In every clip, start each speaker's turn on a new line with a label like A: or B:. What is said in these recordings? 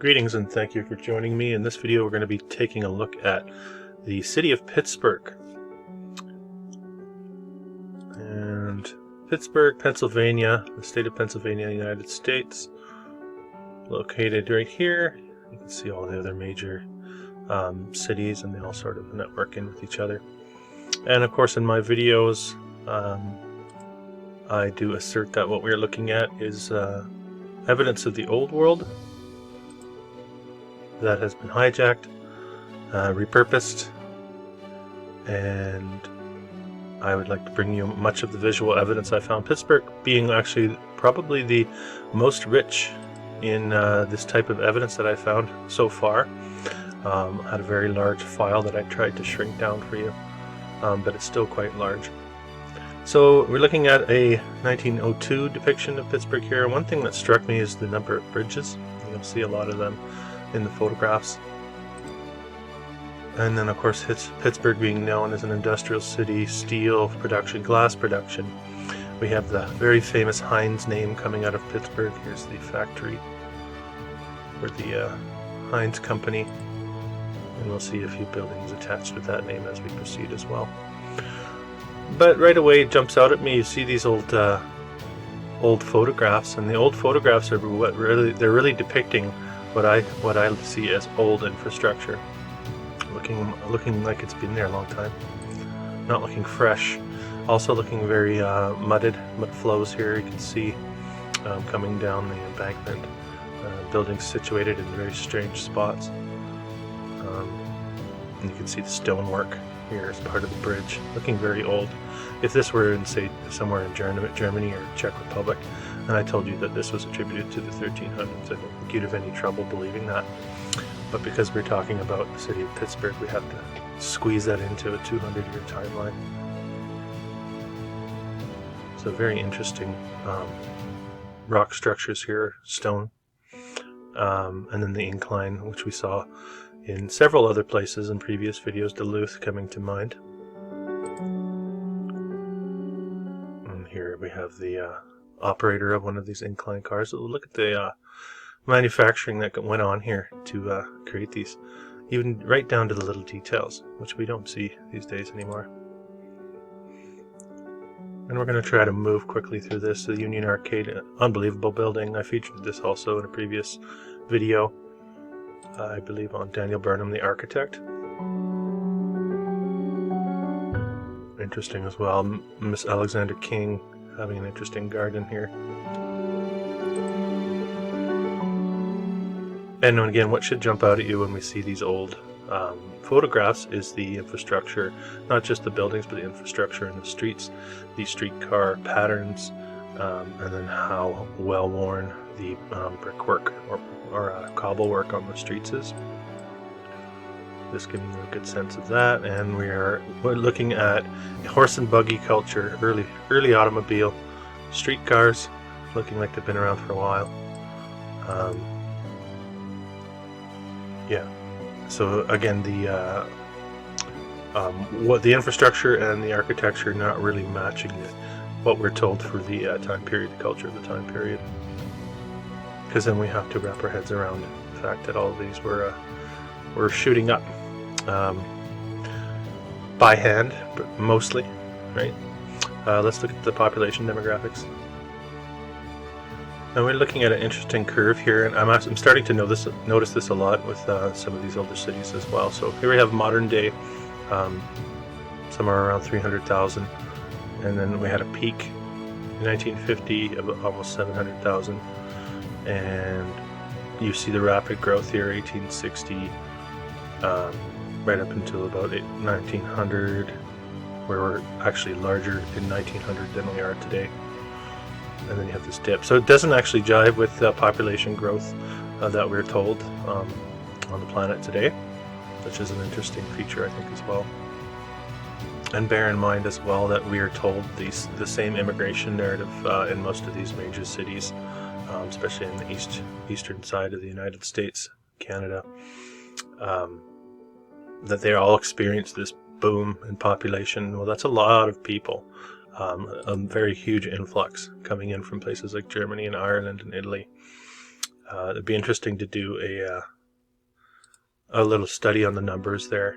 A: Greetings and thank you for joining me. In this video we're going to be taking a look at the city of Pittsburgh. And Pittsburgh, Pennsylvania, the state of Pennsylvania, United States. Located right here. You can see all the other major cities, and they all sort of network in with each other. And of course in my videos I do assert that what we're looking at is evidence of the old world that has been hijacked, repurposed, and I would like to bring you much of the visual evidence I found. Pittsburgh being actually probably the most rich in this type of evidence that I found so far. I had a very large file that I tried to shrink down for you, but it's still quite large. So we're looking at a 1902 depiction of Pittsburgh here. One thing that struck me is the number of bridges. You'll see a lot of them in the photographs. And then of course Pittsburgh being known as an industrial city, steel production, glass production. We have the very famous Heinz name coming out of Pittsburgh. Here's the factory for the Heinz company, and we'll see a few buildings attached with that name as we proceed as well. But right away it jumps out at me. You see these old photographs, and the old photographs are they're really depicting what I see as old infrastructure, looking like it's been there a long time, not looking fresh. Also looking very mud flows here. You can see coming down the embankment, buildings situated in very strange spots, and you can see the stonework here as part of the bridge, looking very old. If this were in, say, somewhere in Germany or Czech Republic, and I told you that this was attributed to the 1300s, I don't think you'd have any trouble believing that. But because we're talking about the city of Pittsburgh, we have to squeeze that into a 200-year timeline. So very interesting rock structures here, stone, and then the incline, which we saw in several other places in previous videos, Duluth coming to mind. And here we have the operator of one of these incline cars. So look at the manufacturing that went on here to create these, even right down to the little details, which we don't see these days anymore. And we're going to try to move quickly through this. The Union Arcade, unbelievable building. I featured this also in a previous video, I believe on Daniel Burnham, the architect. Interesting as well. Miss Alexander King having an interesting garden here. And again, what should jump out at you when we see these old photographs is the infrastructure, not just the buildings, but the infrastructure in the streets, the streetcar patterns, and then how well worn the brickwork or cobble work on the streets is. Just giving you a good sense of that. And we're looking at horse and buggy culture, early automobile, streetcars, looking like they've been around for a while. Yeah. So again, what the infrastructure and the architecture not really matching what we're told for the time period, the culture of the time period. Because then we have to wrap our heads around the fact that all of these were shooting up by hand, but mostly, right? Let's look at the population demographics. And we're looking at an interesting curve here, and I'm starting to notice this a lot with some of these older cities as well. So here we have modern day, somewhere around 300,000, and then we had a peak in 1950 of almost 700,000, and you see the rapid growth here, 1860, right up until about 1900, where we're actually larger in 1900 than we are today. And then you have this dip. So it doesn't actually jive with population growth that we're told on the planet today, which is an interesting feature, I think, as well. And bear in mind as well that we are told the same immigration narrative in most of these major cities, especially in the eastern side of the United States, Canada, that they all experience this boom in population. Well, that's a lot of people. A very huge influx coming in from places like Germany and Ireland and Italy. It'd be interesting to do a little study on the numbers there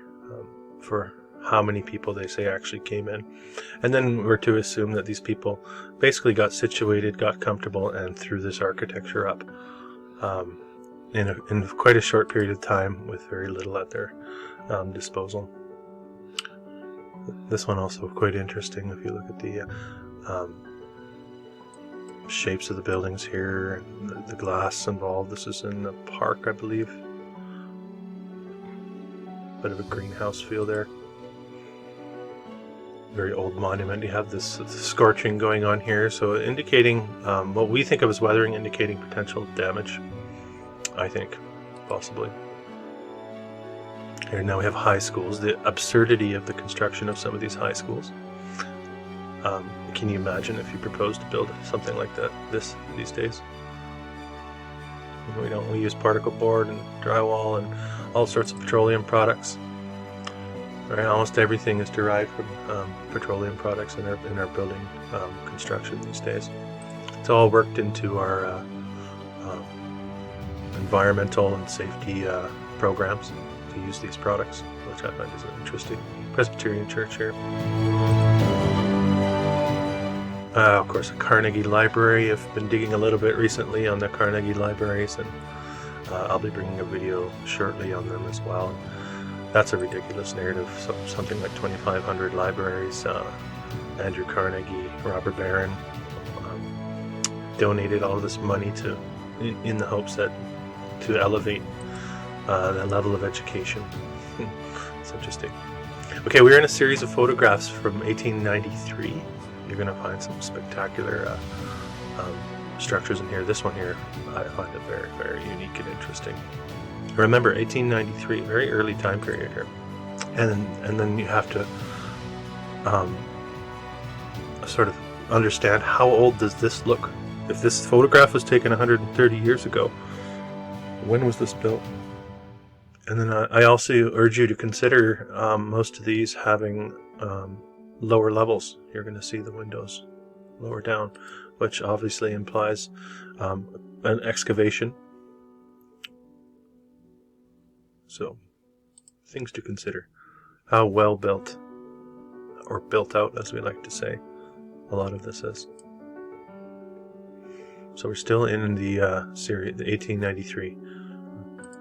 A: for how many people they say actually came in. And then we're to assume that these people basically got situated, got comfortable, and threw this architecture up in quite a short period of time with very little at their disposal. This one also quite interesting if you look at the shapes of the buildings here, and the glass involved. This is in the park, I believe. Bit of a greenhouse feel there. Very old monument. You have this scorching going on here, so indicating what we think of as weathering, indicating potential damage, I think, possibly. Here now we have high schools, the absurdity of the construction of some of these high schools. Can you imagine if you proposed to build something like these days? We use particle board and drywall and all sorts of petroleum products. Right, almost everything is derived from petroleum products in our building construction these days. It's all worked into our environmental and safety programs to use these products, which I find is interesting. Presbyterian church here. Of course, a Carnegie Library. I've been digging a little bit recently on the Carnegie libraries, and I'll be bringing a video shortly on them as well. That's a ridiculous narrative. Something like 2,500 libraries. Andrew Carnegie, Robert Barron donated all of this money in the hopes that to elevate the level of education. It's interesting. Okay, we're in a series of photographs from 1893. You're going to find some spectacular structures in here. This one here, I find it very, very unique and interesting. Remember, 1893, very early time period here. And then you have to sort of understand how old does this look. If this photograph was taken 130 years ago, when was this built? And then I also urge you to consider most of these having lower levels. You're going to see the windows lower down, which obviously implies an excavation. So, things to consider. How well built, or built out as we like to say, a lot of this is. So we're still in the series, the 1893,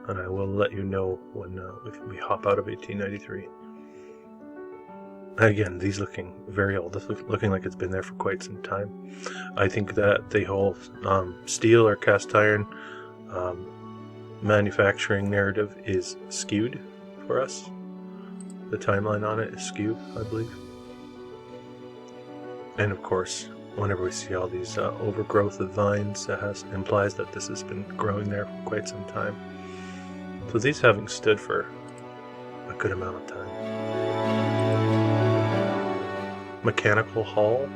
A: and I will let you know when we hop out of 1893. Again, these looking very old. This looking like it's been there for quite some time. I think that the whole steel or cast iron manufacturing narrative is skewed for us. The timeline on it is skewed, I believe. And of course, whenever we see all these overgrowth of vines, that implies that this has been growing there for quite some time. So these having stood for a good amount of time. Mechanical Hall,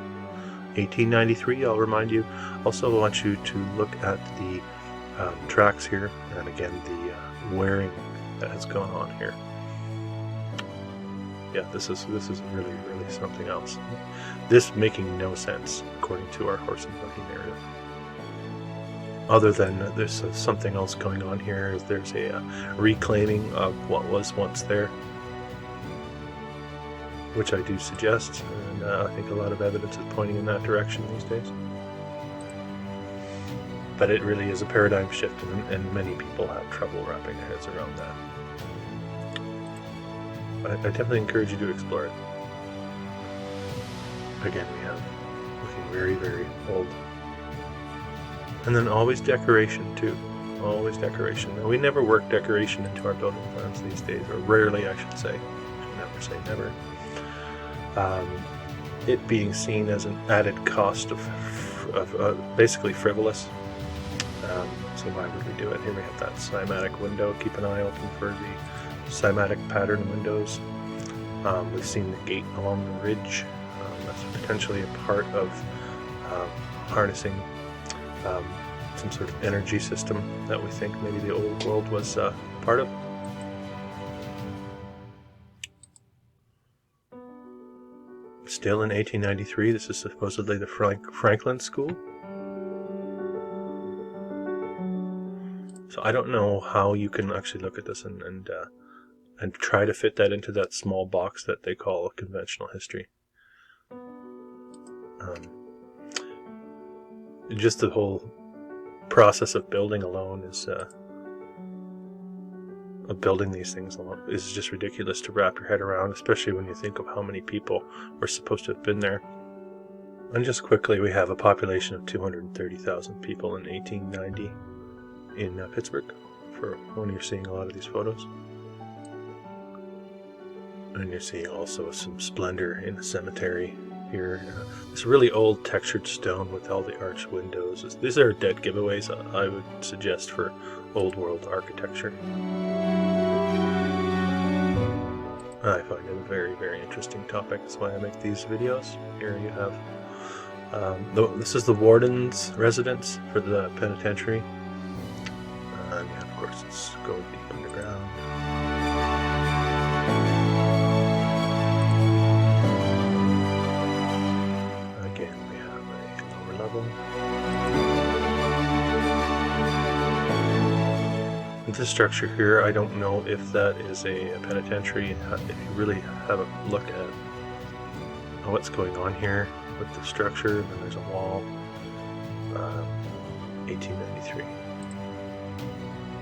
A: 1893. I'll remind you. Also want you to look at the tracks here, and again the wearing that has gone on here. Yeah, this is really, really something else. This making no sense according to our horse and buggy narrative. Other than there's something else going on here. There's a reclaiming of what was once there, which I do suggest, and I think a lot of evidence is pointing in that direction these days. But it really is a paradigm shift, and many people have trouble wrapping their heads around that. But I definitely encourage you to explore it. Again, we have looking very, very old. And then always decoration too. Always decoration. Now, we never work decoration into our building plans these days, or rarely, I should say. I should never say never. It being seen as an added cost of basically frivolous. So why would we do it? Here we have that cymatic window. Keep an eye open for the cymatic pattern windows. We've seen the gate along the ridge. That's potentially a part of harnessing some sort of energy system that we think maybe the old world was part of. Still in 1893, this is supposedly the Franklin School. So I don't know how you can actually look at this and try to fit that into that small box that they call conventional history. Just the whole process of building alone is of building these things alone is just ridiculous to wrap your head around, especially when you think of how many people were supposed to have been there. And just quickly, we have a population of 230,000 people in 1890 in Pittsburgh, for when you're seeing a lot of these photos. And you're seeing also some splendor in the cemetery here. This really old textured stone with all the arched windows. These are dead giveaways I would suggest for old world architecture. I find it a very, very interesting topic. That's why I make these videos. Here you have this is the warden's residence for the penitentiary. And yeah, of course, it's going deep underground. Again, we have a lower level. This structure here, I don't know if that is a penitentiary. If you really have a look at what's going on here with the structure, then there's a wall. 1893.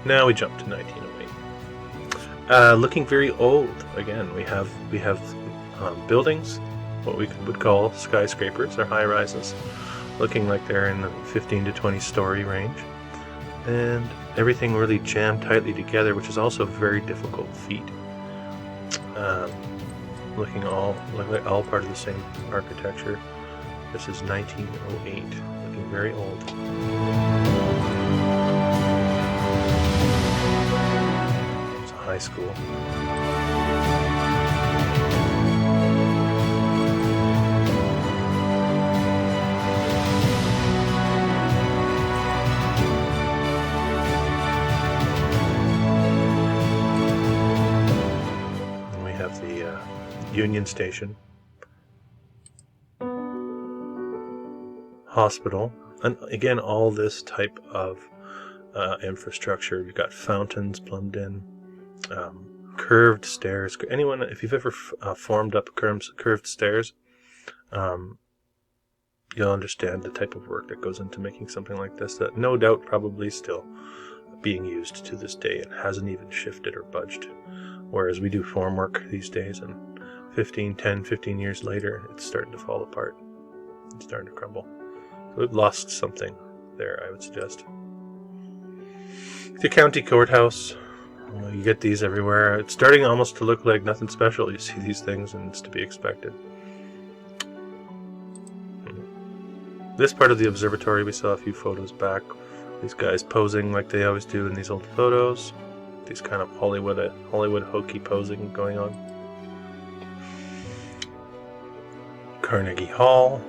A: Now we jump to 1908. Looking very old. Again, we have buildings, what we would call skyscrapers or high rises, looking like they're in the 15 to 20 story range, and everything really jammed tightly together, which is also a very difficult feat. Looking all part of the same architecture. This is 1908, looking very old. It's a high school. And we have the Union Station. Hospital, and again, all this type of infrastructure. You've got fountains plumbed in, curved stairs. Anyone, if you've ever formed up curved stairs, you'll understand the type of work that goes into making something like this, that no doubt probably still being used to this day and hasn't even shifted or budged. Whereas we do formwork these days, and 15 years later, it's starting to fall apart. It's starting to crumble. We've lost something there, I would suggest. The county courthouse, you get these everywhere. It's starting almost to look like nothing special. You see these things and it's to be expected. This part of the observatory, we saw a few photos back. These guys posing like they always do in these old photos. These kind of Hollywood hokey posing going on. Carnegie Hall.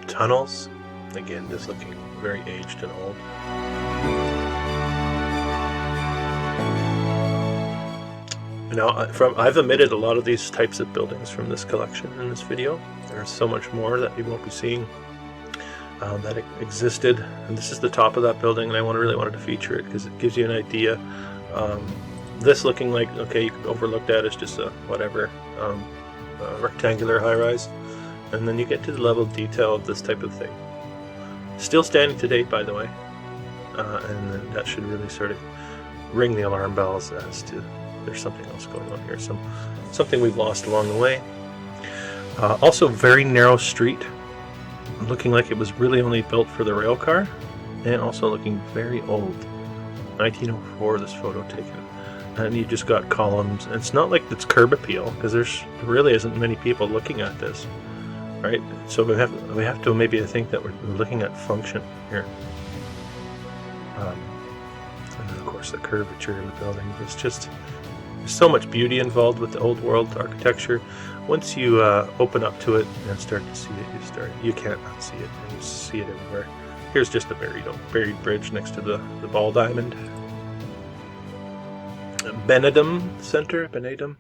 A: Tunnels, again, just looking very aged and old. Now, I've omitted a lot of these types of buildings from this collection in this video. There's so much more that you won't be seeing that existed. And this is the top of that building, and I really wanted to feature it because it gives you an idea. This looking like, okay, you could overlook that as just a whatever rectangular high-rise. And then you get to the level of detail of this type of thing. Still standing to date, by the way. And then that should really sort of ring the alarm bells as to there's something else going on here. Something we've lost along the way. Also, very narrow street. Looking like it was really only built for the rail car. And also looking very old. 1904, this photo taken. And you just got columns. And it's not like it's curb appeal, because there really isn't many people looking at this. Right, so we have to maybe think that we're looking at function here, and then of course the curvature of the building. It's just there's so much beauty involved with the old world architecture. Once you open up to it and start to see it, you can't unsee it, and you see it everywhere. Here's just a buried bridge next to the ball diamond. Benedum Center, Benedum.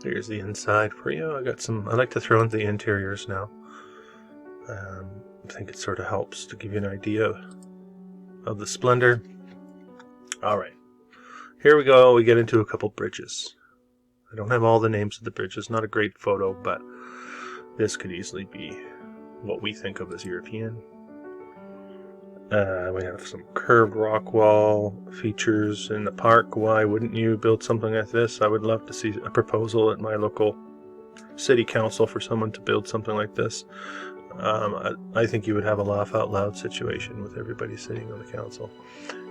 A: Here's the inside for you. I like to throw in the interiors now. I think it sort of helps to give you an idea of the splendor. All right, here we go. We get into a couple bridges. I don't have all the names of the bridges. Not a great photo, but this could easily be what we think of as European. We have some curved rock wall features in the park. Why wouldn't you build something like this? I would love to see a proposal at my local city council for someone to build something like this. I think you would have a laugh out loud situation with everybody sitting on the council,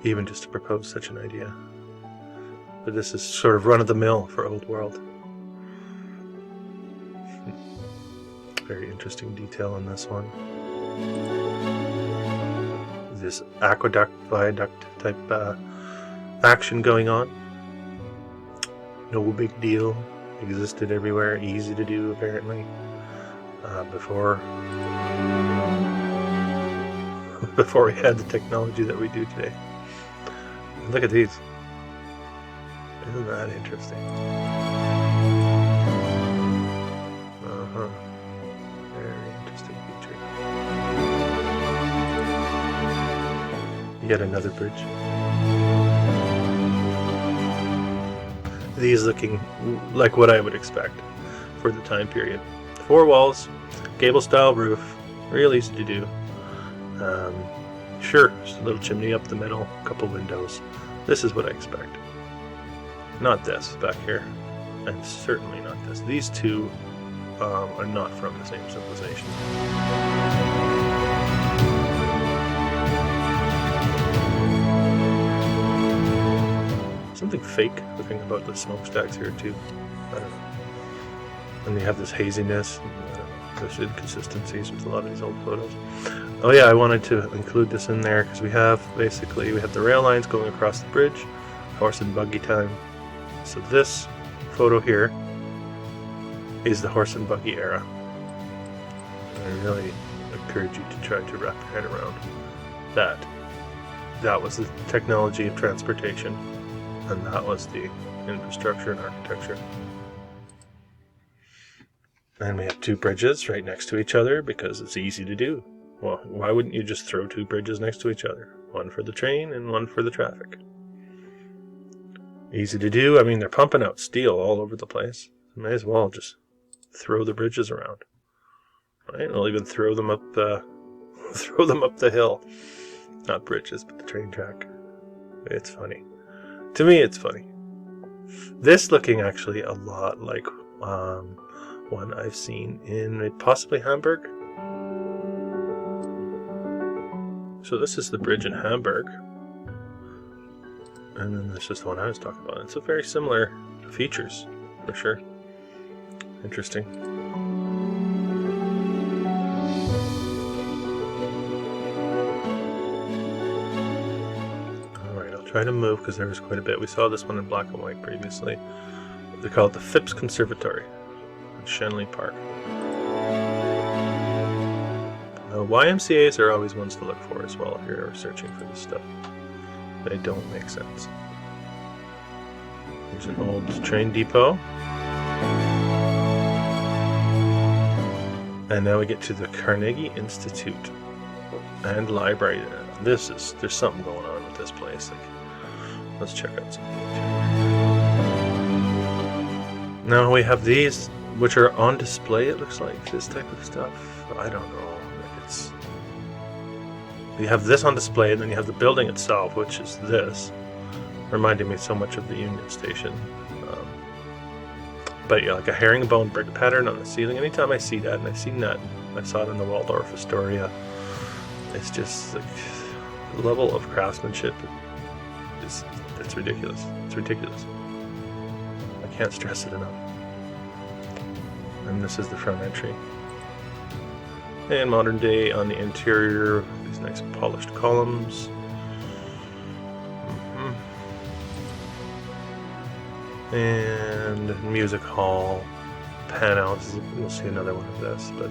A: even just to propose such an idea. But this is sort of run of the mill for Old World. Very interesting detail in this one. This aqueduct, viaduct type action going on. No big deal. Existed everywhere. Easy to do apparently. Before we had the technology that we do today. Look at these. Isn't that interesting? Very interesting feature. Yet another bridge. These looking like what I would expect for the time period. 4 walls, gable style roof, real easy to do. Sure, just a little chimney up the middle, a couple windows. This is what I expect. Not this back here, and certainly not this. These two are not from the same civilization. Something fake looking about the smokestacks here too. I don't know. And you have this haziness. There's inconsistencies with a lot of these old photos. Oh yeah, I wanted to include this in there because we have the rail lines going across the bridge, horse and buggy time. So this photo here is the horse and buggy era. And I really encourage you to try to wrap your head around that. That was the technology of transportation, and that was the infrastructure and architecture. And we have 2 bridges right next to each other because it's easy to do. Well, why wouldn't you just throw 2 bridges next to each other? One for the train and one for the traffic. Easy to do. I mean, they're pumping out steel all over the place. You may as well just throw the bridges around. Right? We'll even throw them up the hill. Not bridges, but the train track. It's funny. To me, it's funny. This looking actually a lot like one I've seen in possibly Hamburg. So this is the bridge in Hamburg. And then this is the one I was talking about. It's a very similar features, for sure. Interesting. Alright, I'll try to move because there was quite a bit. We saw this one in black and white previously. They call it the Phipps Conservatory in Shenley Park. YMCAs are always ones to look for as well if you're searching for this stuff. They don't make sense. Here's an old train depot. And now we get to the Carnegie Institute and Library. There's something going on with this place. Let's check out some things here. Now we have these, which are on display, it looks like. This type of stuff. I don't know. You have this on display, and then you have the building itself, which is this, reminding me so much of the Union Station. But yeah, like a herringbone brick pattern on the ceiling. Anytime I see that, and I've seen that, I saw it in the Waldorf Astoria. It's just like the level of craftsmanship. It's ridiculous. It's ridiculous. I can't stress it enough. And this is the front entry. And modern day on the interior, these nice polished columns. And music hall, panels. We'll see another one of this, but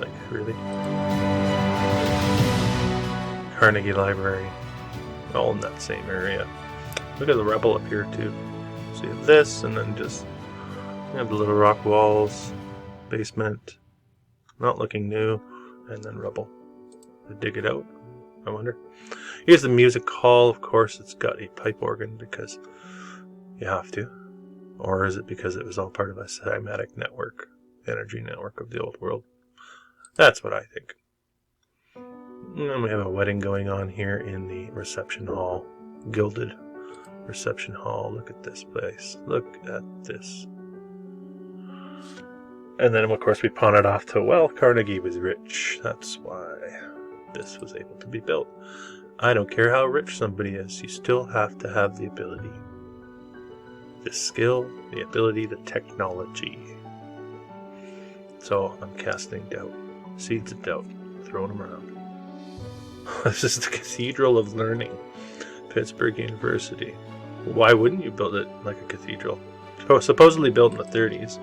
A: like really. Carnegie Library, all in that same area. Look at the Rebel up here too. So you have this, and then just you have the little rock walls, basement. Not looking new, and then rubble to dig it out, I wonder. Here's the music hall. Of course, it's got a pipe organ because you have to. Or is it because it was all part of a cymatic network, energy network of the old world? That's what I think. And we have a wedding going on here in the reception hall. Gilded reception hall. Look at this place. Look at this. And then, of course, we pawn it off to, well, Carnegie was rich. That's why this was able to be built. I don't care how rich somebody is. You still have to have the ability. The skill, the ability, the technology. So I'm casting doubt. Seeds of doubt. Throwing them around. This is the Cathedral of Learning. Pittsburgh University. Why wouldn't you build it like a cathedral? Supposedly built in the 30s.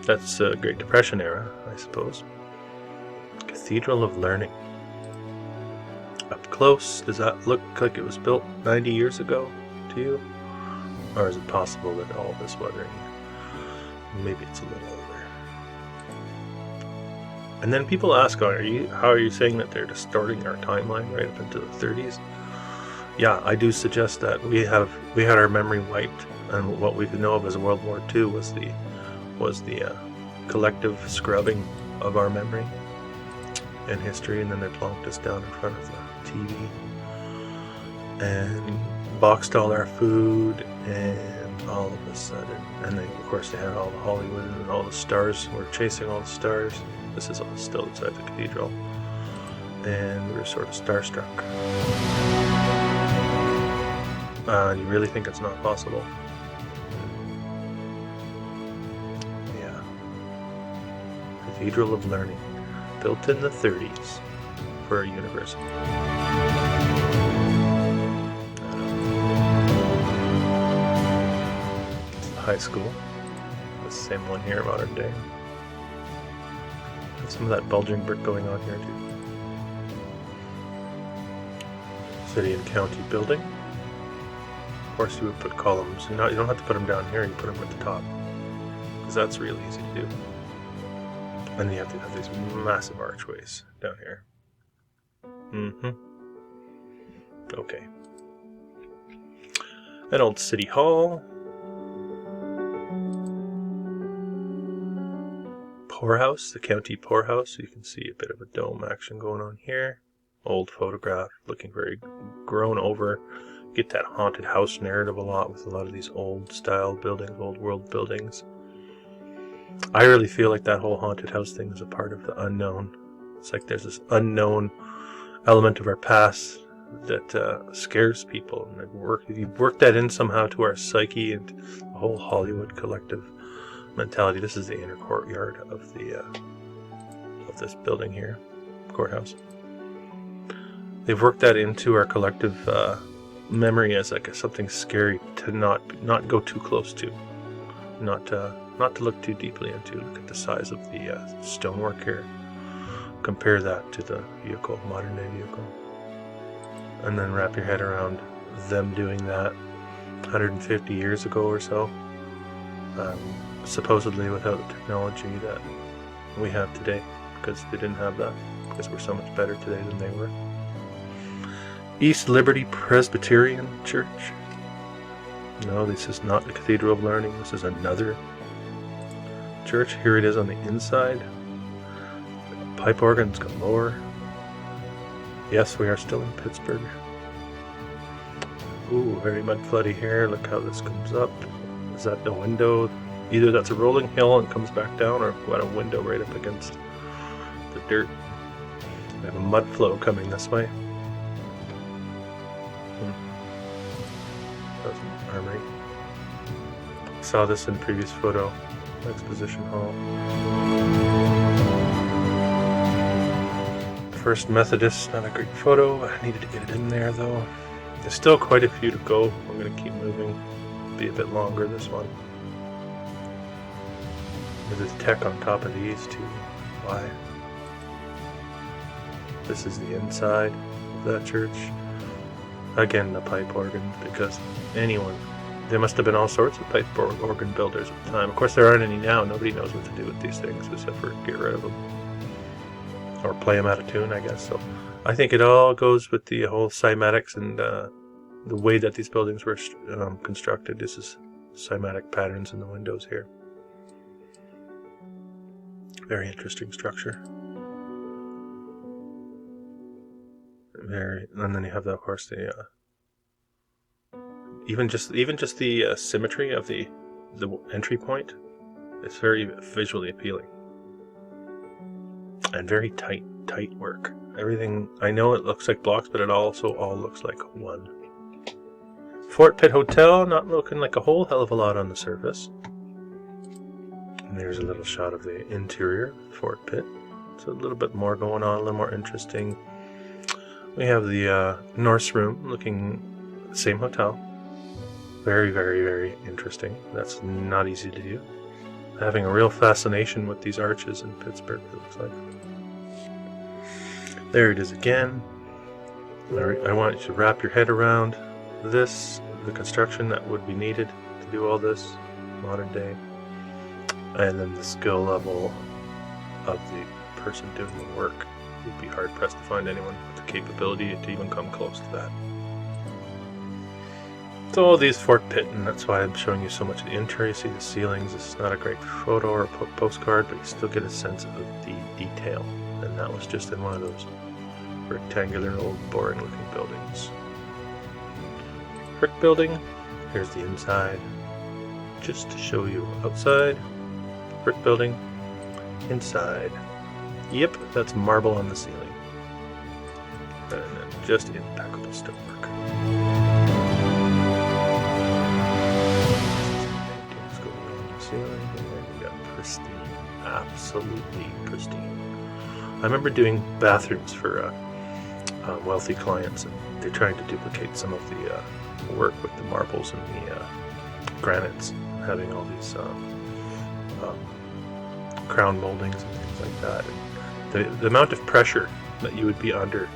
A: That's the Great Depression era, I suppose. Cathedral of Learning. Up close, does that look like it was built 90 years ago to you? Or is it possible that all this weathering, maybe it's a little older? And then people ask, how are you saying that they're distorting our timeline right up into the 30s? Yeah, I do suggest that we had our memory wiped, and what we could know of as World War II was the collective scrubbing of our memory and history, and then they plonked us down in front of the TV and boxed all our food, and all of a sudden, and of course they had all the Hollywood and all the stars. We're chasing all the stars. This is all still inside the cathedral, and we were sort of starstruck. You really think it's not possible? Yeah. Cathedral of Learning, built in the 30s for a university. High school. The same one here, modern day. And some of that bulging brick going on here too. City and county building. Of course, you would put columns. You don't have to put them down here. You put them at the top, because that's really easy to do. And you have to have these massive archways down here. Okay. An old city hall. Poorhouse, the county poorhouse. You can see a bit of a dome action going on here. Old photograph, looking very grown over. Get that haunted house narrative a lot with a lot of these old style buildings, old world buildings. I really feel like that whole haunted house thing is a part of the unknown. It's like there's this unknown element of our past that scares people, and you've worked that in somehow to our psyche and the whole Hollywood collective mentality. This is the inner courtyard of the of this building here, courthouse. They've worked that into our collective memory as like something scary to not go too close to, not to look too deeply into. Look at the size of the stonework here. Compare that to the vehicle, modern day vehicle, and then wrap your head around them doing that 150 years ago or so, supposedly without the technology that we have today, because they didn't have that, because we're so much better today than they were. East Liberty Presbyterian Church. No, this is not the Cathedral of Learning. This is another church. Here it is on the inside. Pipe organs galore. Yes, we are still in Pittsburgh. Ooh, very mud floody here. Look how this comes up. Is that the window? Either that's a rolling hill and comes back down, or we've got a window right up against the dirt. We have a mud flow coming this way. That's an armory. Saw this in the previous photo. Exposition hall. First Methodist, not a great photo. I needed to get it in there though. There's still quite a few to go. I'm going to keep moving. Be a bit longer this one. There's tech on top of these too. Why? This is the inside of that church. Again, the pipe organ, because there must have been all sorts of pipe organ builders at the time. Of course, there aren't any now. Nobody knows what to do with these things except for get rid of them. or play them out of tune, I guess. So I think it all goes with the whole cymatics and the way that these buildings were constructed. This is cymatic patterns in the windows here. Very interesting structure. And then you have, of course, the even just the symmetry of the entry point. It's very visually appealing and very tight work. Everything, I know it looks like blocks, but it also all looks like one. Fort Pitt Hotel, not looking like a whole hell of a lot on the surface. And there's a little shot of the interior of Fort Pitt. So a little bit more going on, a little more interesting. We have the Norse Room, looking same hotel. Very, very, very interesting. That's not easy to do. Having a real fascination with these arches in Pittsburgh, it looks like. There it is again. I want you to wrap your head around this, the construction that would be needed to do all this, modern day, and then the skill level of the person doing the work. You'd be hard pressed to find anyone with the capability to even come close to that. So all these Fort Pitt, and that's why I'm showing you so much of the interior. You see the ceilings. This is not a great photo or postcard, but you still get a sense of the detail. And that was just in one of those rectangular, old, boring-looking buildings. Brick building. Here's the inside. Just to show you outside. Brick building. Inside. Yep, that's marble on the ceiling. And then just impeccable stonework. Paintings going on the ceiling. And then we got pristine. Absolutely pristine. I remember doing bathrooms for wealthy clients, and they're trying to duplicate some of the work with the marbles and the granites, having all these crown moldings and things like that. And the amount of pressure that you would be under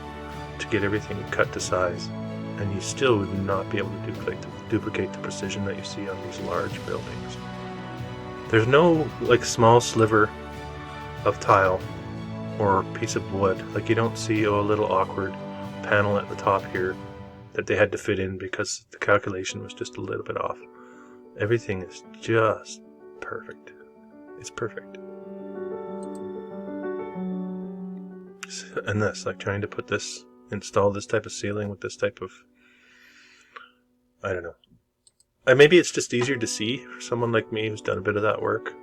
A: to get everything cut to size, and you still would not be able to duplicate the precision that you see on these large buildings. There's no like small sliver of tile or piece of wood. Like you don't see a little awkward panel at the top here that they had to fit in because the calculation was just a little bit off. Everything is just perfect. It's perfect. And this, like trying to install this type of ceiling with this type of, I don't know. Maybe it's just easier to see for someone like me who's done a bit of that work.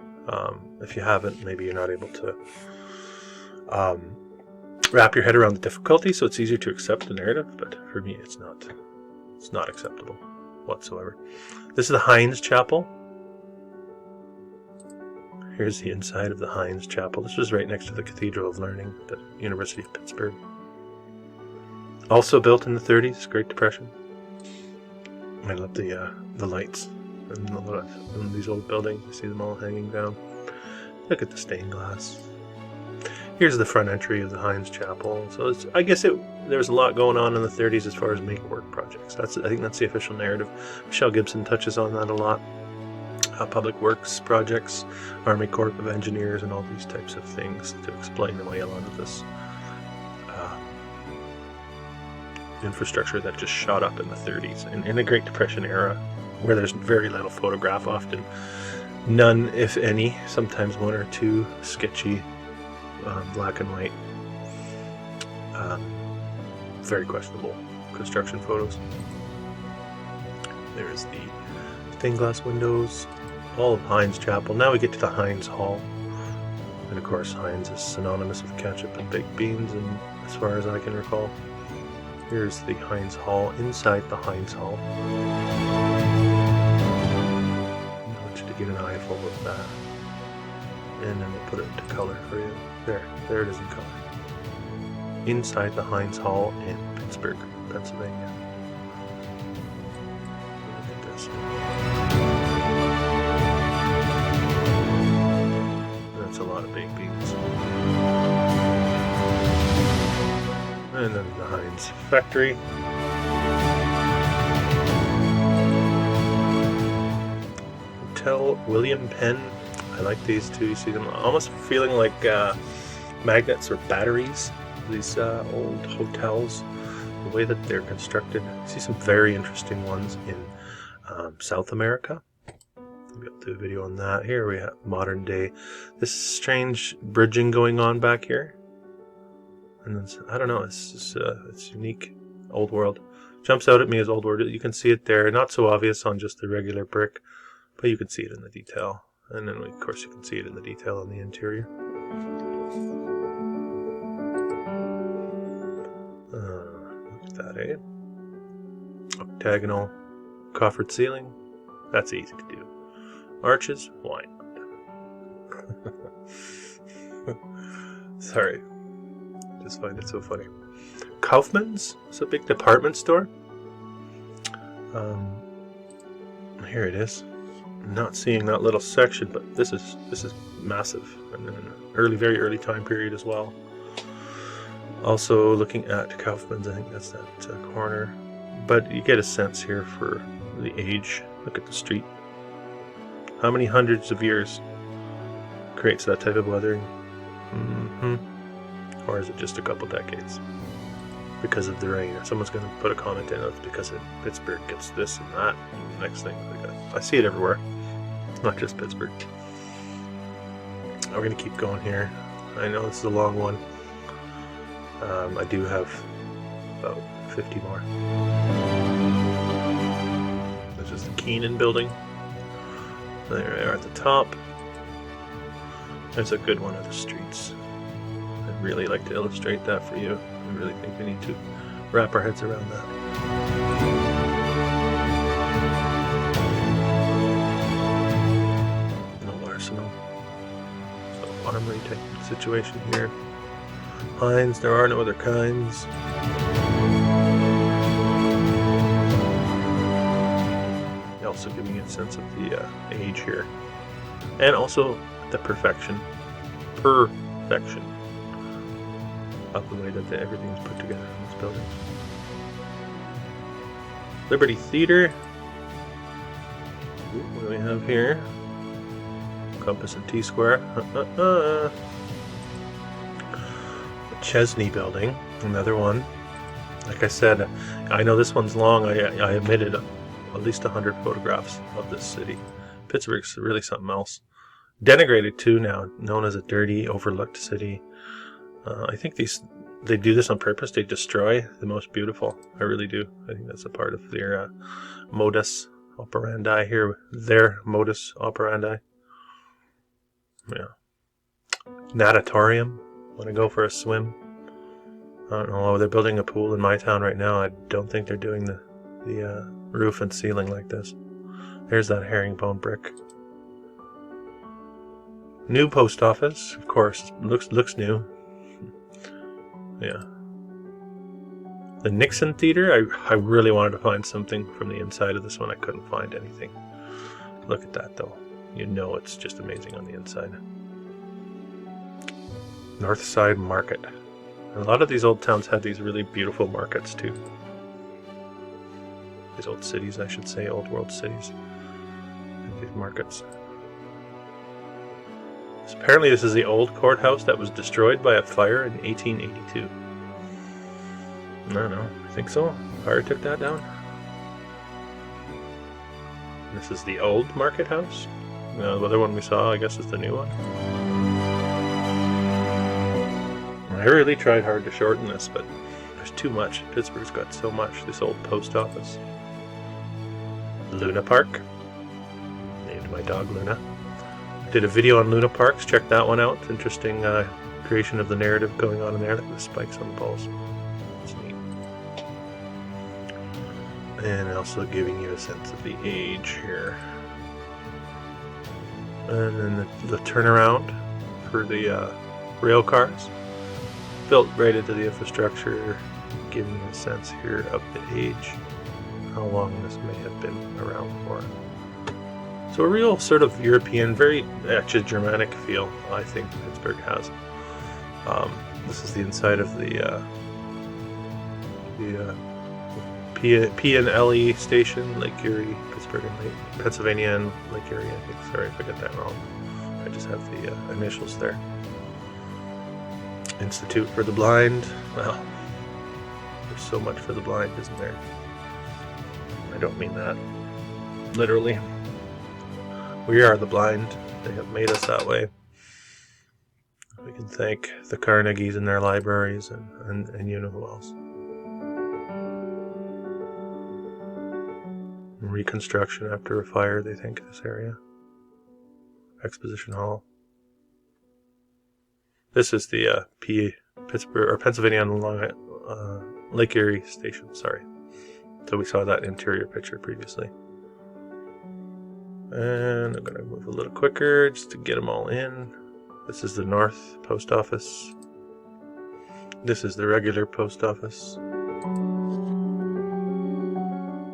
A: If you haven't, maybe you're not able to wrap your head around the difficulty, so it's easier to accept the narrative, but for me it's not acceptable whatsoever. This is the Heinz Chapel. Here's the inside of the Heinz Chapel. This was right next to the Cathedral of Learning at the University of Pittsburgh. Also built in the 30s, Great Depression. I love the lights in these old buildings. You see them all hanging down. Look at the stained glass. Here's the front entry of the Heinz Chapel. So I guess there was a lot going on in the 30s as far as make-work projects. I think that's the official narrative. Michelle Gibson touches on that a lot. Public works projects, Army Corps of Engineers, and all these types of things to explain away a lot of this infrastructure that just shot up in the 30s and in the Great Depression era, where there's very little photograph, often none, if any, sometimes one or two sketchy black and white, very questionable construction photos. There's the stained glass windows, all of Heinz Chapel. Now we get to the Heinz Hall, and of course Heinz is synonymous with ketchup and baked beans, and as far as I can recall. Here's the Heinz Hall, inside the Heinz Hall. I want you to get an eyeful of that, and then we'll put it into color for you. There it is in color. Inside the Heinz Hall in Pittsburgh, Pennsylvania. Look at this. That's a lot of baked beans. And then the Heinz factory. Hotel William Penn. I like these two. You see them almost feeling like magnets or batteries. These old hotels, the way that they're constructed. I see some very interesting ones in South America. I'll do a video on that. Here we have modern day. This strange bridging going on back here. And it's, I don't know, it's just, it's unique. Old world. Jumps out at me as old world. You can see it there. Not so obvious on just the regular brick, but you can see it in the detail. And then, of course, you can see it in the detail on the interior. Look at that, eh? Octagonal coffered ceiling. That's easy to do. Arches? Why not? Sorry. Just find it so funny. Kaufmann's? It's a big department store. Here it is. I'm not seeing that little section, but this is massive, and then an very early time period as well. Also looking at Kaufmann's, I think that's that corner. But you get a sense here for the age. Look at the street. How many hundreds of years creates that type of weathering? Or is it just a couple decades? Because of the rain. Someone's going to put a comment in, it's because of Pittsburgh gets this and that. And the next thing, I see it everywhere. Not just Pittsburgh. We're going to keep going here. I know this is a long one. I do have about 50 more. This is the Keenan building. There they are at the top. There's a good one of the streets. I'd really like to illustrate that for you. I really think we need to wrap our heads around that. No arsenal. So armory type situation here. Pines, there are no other kinds. Also giving you a sense of the age here. And also the perfection of the way that everything is put together in this building. Liberty Theater. Ooh, what do we have here? Compass and T-square. The Chesney building, another one. Like I said, I know this one's long. I omitted at least 100 photographs of this city. Pittsburgh's really something else. Denigrated too now, known as a dirty, overlooked city. I think they do this on purpose. They destroy the most beautiful. I really do. I think that's a part of their modus operandi here. Their modus operandi. Yeah. Natatorium. Want to go for a swim? I don't know. They're building a pool in my town right now. I don't think they're doing the roof and ceiling like this. There's that herringbone brick. New post office, of course. Looks new. Yeah. The Nixon Theater, I really wanted to find something from the inside of this one. I couldn't find anything. Look at that though. You know it's just amazing on the inside. North Side Market. And a lot of these old towns had these really beautiful markets too. These old cities, I should say, old world cities. These markets. So apparently this is the old courthouse that was destroyed by a fire in 1882. I don't know, I think so. Fire took that down. This is the old market house. The other one we saw, I guess, is the new one. I really tried hard to shorten this, but there's too much. Pittsburgh's got so much. This old post office. Luna Park. Named my dog Luna. Did a video on Luna Parks. Check that one out. Interesting creation of the narrative going on in there. Look at the spikes on the poles. It's neat. And also giving you a sense of the age here. And then the turnaround for the rail cars. Built right into the infrastructure, giving you a sense here of the age, how long this may have been around for. So a real sort of European, very actually Germanic feel, I think Pittsburgh has. This is the inside of the P&LE station, Lake Erie, Pittsburgh and Pennsylvania and Lake Erie, I think. Sorry if I got that wrong. I just have the initials there. Institute for the Blind. Well, there's so much for the blind, isn't there? I don't mean that literally. We are the blind. They have made us that way. We can thank the Carnegies and their libraries and you know who else. Reconstruction after a fire, they think, this area. Exposition Hall. This is the Pittsburgh or Pennsylvania on Lake Erie station. Sorry. So we saw that interior picture previously. And I'm going to move a little quicker just to get them all in. This is the North Post Office. This is the regular post office.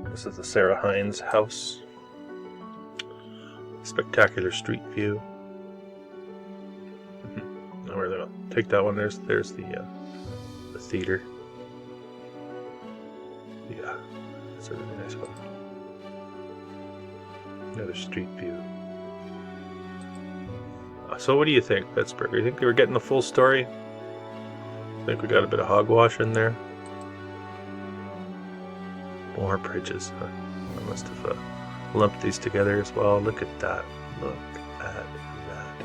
A: This is the Sarah Hines house. Spectacular street view. Now we're gonna take that one. There's the theater. Yeah, that's a really nice one. Another street view. So what do you think, Pittsburgh? You think they were getting the full story? I think we got a bit of hogwash in there. More bridges. I must have lumped these together as well. Look at that. Look at that.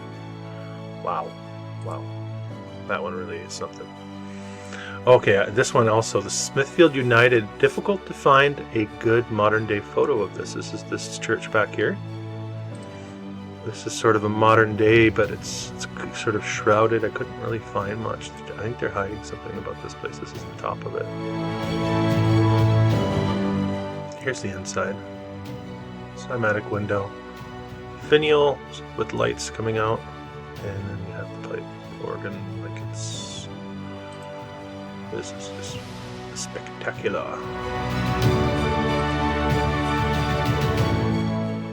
A: Wow. Wow. That one really is something. Okay, this one also. The Smithfield United. Difficult to find a good modern day photo of this. This is this church back here. This is sort of a modern day, but it's sort of shrouded. I couldn't really find much. I think they're hiding something about this place. This is the top of it. Here's the inside. Cymatic window. Finial with lights coming out. And then you have the pipe organ like it's... This is just spectacular.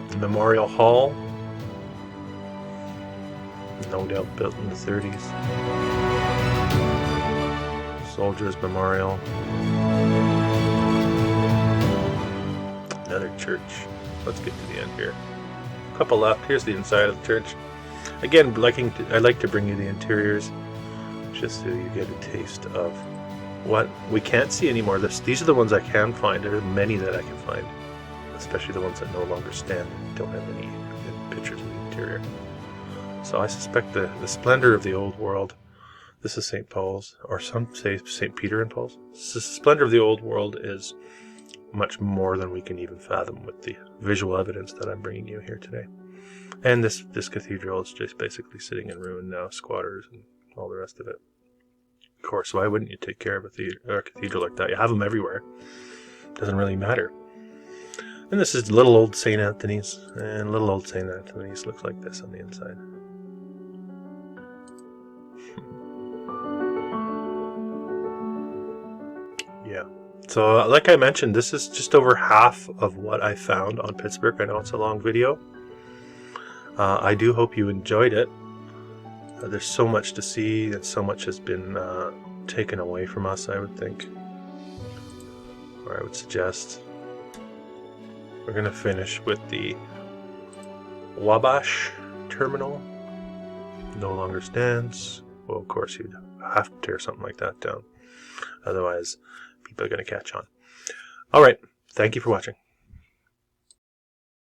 A: The Memorial Hall. No doubt built in the 30s. Soldiers Memorial. Another church. Let's get to the end here. A couple left. Here's the inside of the church. Again, I like to bring you the interiors just so you get a taste of what we can't see anymore. These are the ones I can find. There are many that I can find, especially the ones that no longer stand and don't have any pictures of the interior. So I suspect the splendor of the old world. This is St. Paul's, or some say St. Peter and Paul's. The splendor of the old world is much more than we can even fathom with the visual evidence that I'm bringing you here today. And this cathedral is just basically sitting in ruin now, squatters and all the rest of it. Of course, why wouldn't you take care of a cathedral like that? You have them everywhere. Doesn't really matter. And this is little old St. Anthony's, and little old St. Anthony's looks like this on the inside. Yeah. So, like I mentioned, this is just over half of what I found on Pittsburgh. I know it's a long video. I do hope you enjoyed it. There's so much to see, and so much has been taken away from us, I would think. Or I would suggest. We're going to finish with the Wabash terminal. No longer stands. Well, of course, you'd have to tear something like that down. Otherwise, people are going to catch on. All right. Thank you for watching.